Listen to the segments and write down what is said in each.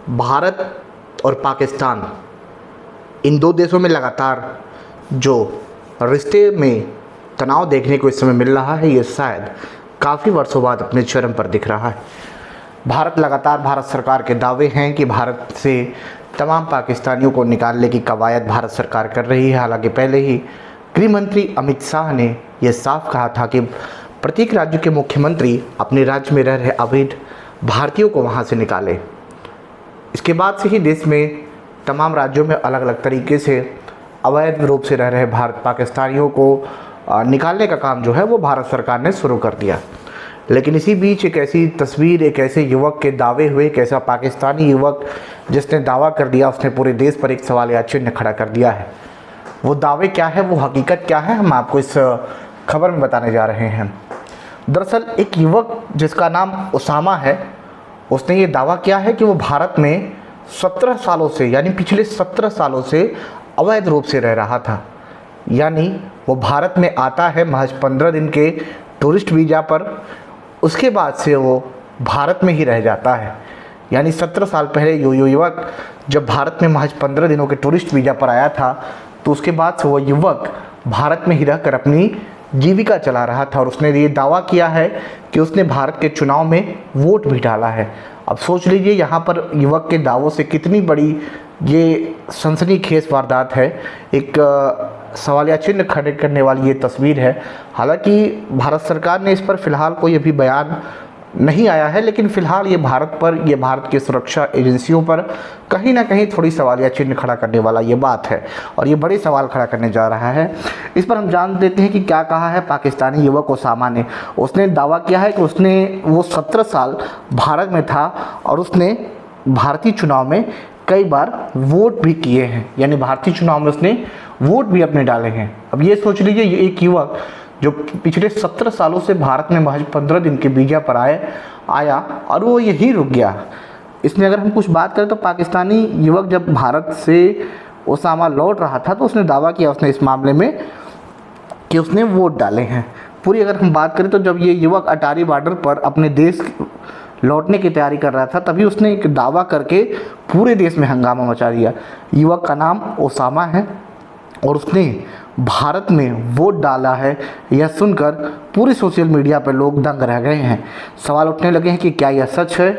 भारत और पाकिस्तान, इन दो देशों में लगातार जो रिश्ते में तनाव देखने को इस समय मिल रहा है, ये शायद काफ़ी वर्षों बाद अपने चरम पर दिख रहा है। भारत सरकार के दावे हैं कि भारत से तमाम पाकिस्तानियों को निकालने की कवायद भारत सरकार कर रही है। हालांकि पहले ही गृह मंत्री अमित शाह ने यह साफ कहा था कि प्रत्येक राज्य के मुख्यमंत्री अपने राज्य में रह रहे अवैध भारतीयों को वहां से निकाले। इसके बाद से ही देश में तमाम राज्यों में अलग अलग तरीके से अवैध रूप से रह रहे भारत पाकिस्तानियों को निकालने का काम जो है वो भारत सरकार ने शुरू कर दिया। लेकिन इसी बीच एक ऐसी तस्वीर, एक ऐसे युवक के दावे हुए, एक ऐसा पाकिस्तानी युवक जिसने दावा कर दिया, उसने पूरे देश पर एक सवाल या चिन्ह खड़ा कर दिया है। वो दावे क्या है, वो हकीकत क्या है, हम आपको इस खबर में बताने जा रहे हैं। दरअसल एक युवक जिसका नाम उसामा है, उसने ये दावा किया है कि वो भारत में 17 सालों से, यानी पिछले 17 सालों से अवैध रूप से रह रहा था। यानी वो भारत में आता है महज 15 दिन के टूरिस्ट वीज़ा पर, उसके बाद से वो भारत में ही रह जाता है। यानी 17 साल पहले यो युवक जब भारत में महज 15 दिनों के टूरिस्ट वीज़ा पर आया था, तो उसके बाद से वो युवक भारत में ही रहकर अपनी जीविका चला रहा था। और उसने ये दावा किया है कि उसने भारत के चुनाव में वोट भी डाला है। अब सोच लीजिए यहाँ पर युवक के दावों से कितनी बड़ी ये सनसनीखेज वारदात है, एक सवालिया चिन्ह खड़े करने वाली ये तस्वीर है। हालांकि भारत सरकार ने इस पर फ़िलहाल कोई अभी बयान नहीं आया है, लेकिन फ़िलहाल ये भारत की सुरक्षा एजेंसियों पर कहीं ना कहीं थोड़ी सवालिया चिन्ह खड़ा करने वाला ये बात है, और ये बड़े सवाल खड़ा करने जा रहा है। इस पर हम जान देते हैं कि क्या कहा है पाकिस्तानी युवक उसामा ने। उसने दावा किया है कि वो 17 साल भारत में था और उसने भारतीय चुनाव में कई बार वोट भी किए हैं, यानी भारतीय चुनाव में उसने वोट भी अपने डाले हैं। अब ये सोच लीजिए, ये एक युवक जो पिछले 17 सालों से भारत में महज 15 दिन के वीज़ा पर आया और वो यहीं रुक गया। इसमें अगर हम कुछ बात करें तो पाकिस्तानी युवक जब भारत से उसामा लौट रहा था, तो उसने दावा किया उसने इस मामले में कि उसने वोट डाले हैं। पूरी अगर हम बात करें तो जब ये युवक अटारी बॉर्डर पर अपने देश लौटने की तैयारी कर रहा था, तभी उसने एक दावा करके पूरे देश में हंगामा मचा दिया। युवक का नाम उसामा है और उसने भारत में वोट डाला है। यह सुनकर पूरे सोशल मीडिया पर लोग दंग रह गए हैं। सवाल उठने लगे हैं कि क्या यह सच है,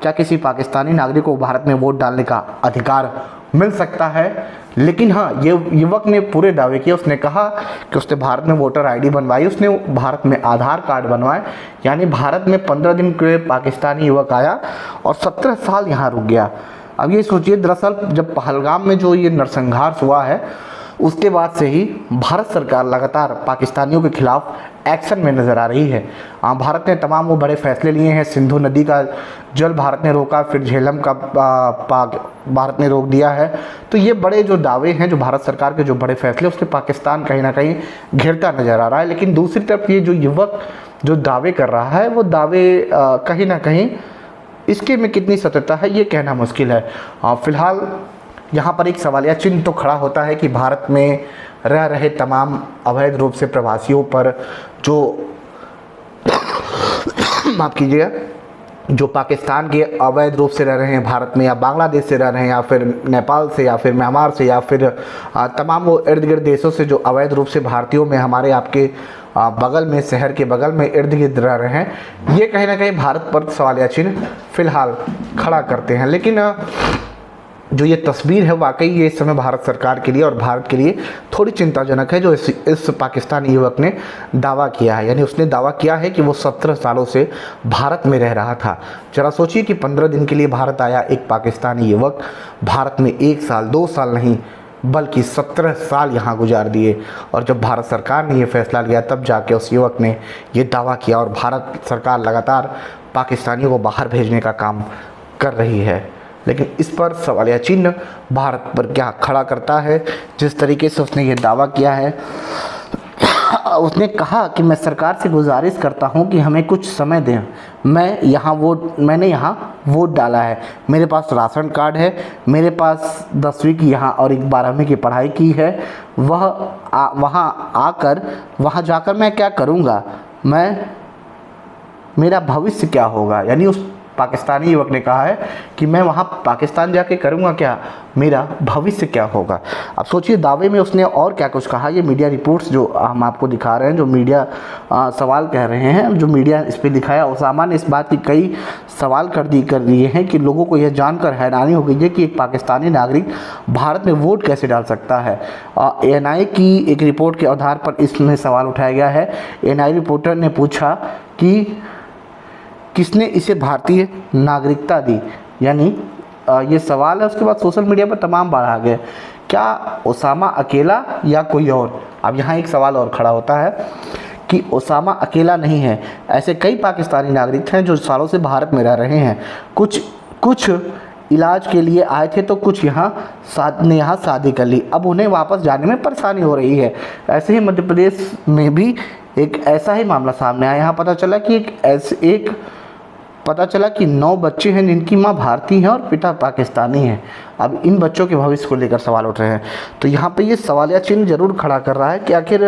क्या किसी पाकिस्तानी नागरिक को भारत में वोट डालने का अधिकार मिल सकता है। लेकिन हाँ, ये युवक ने पूरे दावे किए। उसने कहा कि उसने भारत में वोटर आईडी बनवाई, उसने भारत में आधार कार्ड बनवाए, यानी भारत में 15 दिन के पाकिस्तानी युवक आया और 17 साल यहाँ रुक गया। अब ये सोचिए, दरअसल जब पहलगाम में जो ये नरसंहार हुआ है, उसके बाद से ही भारत सरकार लगातार पाकिस्तानियों के खिलाफ एक्शन में नज़र आ रही है। भारत ने तमाम वो बड़े फैसले लिए हैं। सिंधु नदी का जल भारत ने रोका, फिर झेलम का भारत ने रोक दिया है। तो ये बड़े जो दावे हैं, जो भारत सरकार के जो बड़े फैसले, उससे पाकिस्तान कहीं ना कहीं घिरता नज़र आ रहा है। लेकिन दूसरी तरफ ये जो युवक जो दावे कर रहा है, वो दावे कहीं ना कहीं इसके में कितनी सत्यता है ये कहना मुश्किल है। फ़िलहाल यहाँ पर एक सवालिया चिन्ह तो खड़ा होता है कि भारत में रह रहे तमाम अवैध रूप से प्रवासियों पर जो माफ़ कीजिएगा, जो पाकिस्तान के अवैध रूप से रह रहे हैं भारत में, या बांग्लादेश से रह रहे हैं, या फिर नेपाल से, या फिर म्यांमार से, या फिर तमाम वो इर्द गिर्द देशों से जो अवैध रूप से भारतीयों में हमारे आपके बगल में, शहर के बगल में इर्द गिर्द रह रहे हैं, ये कहीं ना कहीं भारत पर सवालिया चिन्ह फिलहाल खड़ा करते हैं। लेकिन जो ये तस्वीर है, वाकई ये इस समय भारत सरकार के लिए और भारत के लिए थोड़ी चिंताजनक है, जो इस पाकिस्तानी युवक ने दावा किया है। यानी उसने दावा किया है कि वो 17 सालों से भारत में रह रहा था। जरा सोचिए कि 15 दिन के लिए भारत आया एक पाकिस्तानी युवक, भारत में 1 साल 2 साल नहीं बल्कि 17 साल यहाँ गुजार दिए। और जब भारत सरकार ने ये फैसला लिया, तब जाके उस युवक ने ये दावा किया। और भारत सरकार लगातार पाकिस्तानियों को बाहर भेजने का काम कर रही है। लेकिन इस पर सवालिया चिन्ह भारत पर क्या खड़ा करता है। जिस तरीके से उसने ये दावा किया है, उसने कहा कि मैं सरकार से गुजारिश करता हूं कि हमें कुछ समय दें। मैंने यहाँ वोट डाला है, मेरे पास राशन कार्ड है, मेरे पास 10वीं की यहाँ और एक 12वीं की पढ़ाई की है। वहाँ जाकर मैं क्या करूँगा, मेरा भविष्य क्या होगा। यानी उस पाकिस्तानी युवक ने कहा है कि मैं वहाँ पाकिस्तान जाके करूँगा क्या, मेरा भविष्य क्या होगा। अब सोचिए दावे में उसने और क्या कुछ कहा। ये मीडिया रिपोर्ट्स जो हम आपको दिखा रहे हैं, जो मीडिया सवाल कह रहे हैं, जो मीडिया इस पर दिखाया, उसामा ने इस बात की कई सवाल कर दिए हैं कि लोगों को यह जानकर हैरानी हो गई है कि एक पाकिस्तानी नागरिक भारत में वोट कैसे डाल सकता है। एएनआई की एक रिपोर्ट के आधार पर इसमें सवाल उठाया गया है। एएनआई रिपोर्टर ने पूछा कि किसने इसे भारतीय नागरिकता दी, यानी ये सवाल है। उसके बाद सोशल मीडिया पर तमाम बाढ़ आ गए, क्या ओसामा अकेला या कोई और। अब यहाँ एक सवाल और खड़ा होता है कि ओसामा अकेला नहीं है, ऐसे कई पाकिस्तानी नागरिक हैं जो सालों से भारत में रह रहे हैं। कुछ इलाज के लिए आए थे तो कुछ यहाँ शादी कर ली, अब उन्हें वापस जाने में परेशानी हो रही है। ऐसे ही मध्य प्रदेश में भी एक ऐसा ही मामला सामने आया। यहाँ पता चला कि 9 बच्चे हैं जिनकी माँ भारतीय है और पिता पाकिस्तानी है। अब इन बच्चों के भविष्य को लेकर सवाल उठ रहे हैं। तो यहाँ पे ये सवालिया चिन्ह जरूर खड़ा कर रहा है कि आखिर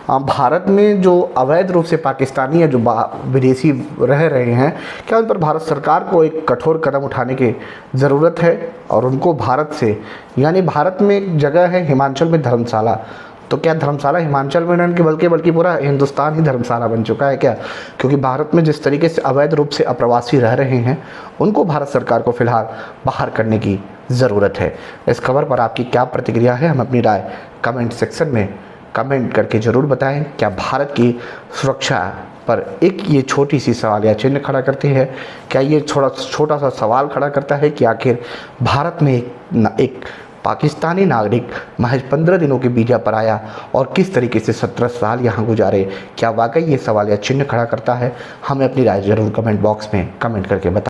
भारत में जो अवैध रूप से पाकिस्तानी या जो विदेशी रह रहे हैं, क्या उन पर भारत सरकार को एक कठोर कदम उठाने की ज़रूरत है और उनको भारत से, यानी भारत में एक जगह है हिमाचल में धर्मशाला, तो क्या धर्मशाला हिमाचल में नहीं बल्कि पूरा हिंदुस्तान ही धर्मशाला बन चुका है क्या। क्योंकि भारत में जिस तरीके से अवैध रूप से अप्रवासी रह रहे हैं, उनको भारत सरकार को फिलहाल बाहर करने की ज़रूरत है। इस खबर पर आपकी क्या प्रतिक्रिया है, हम अपनी राय कमेंट सेक्शन में कमेंट करके ज़रूर बताएं। क्या भारत की सुरक्षा पर एक ये छोटी सी सवाल या चिन्ह खड़ा करती है, क्या ये छोटा सा सवाल खड़ा करता है कि आखिर भारत में एक पाकिस्तानी नागरिक महज 15 दिनों के वीज़ा पर आया और किस तरीके से 17 साल यहाँ गुजारे। क्या वाकई ये सवाल या चिन्ह खड़ा करता है, हमें अपनी राय ज़रूर कमेंट बॉक्स में कमेंट करके बताएं।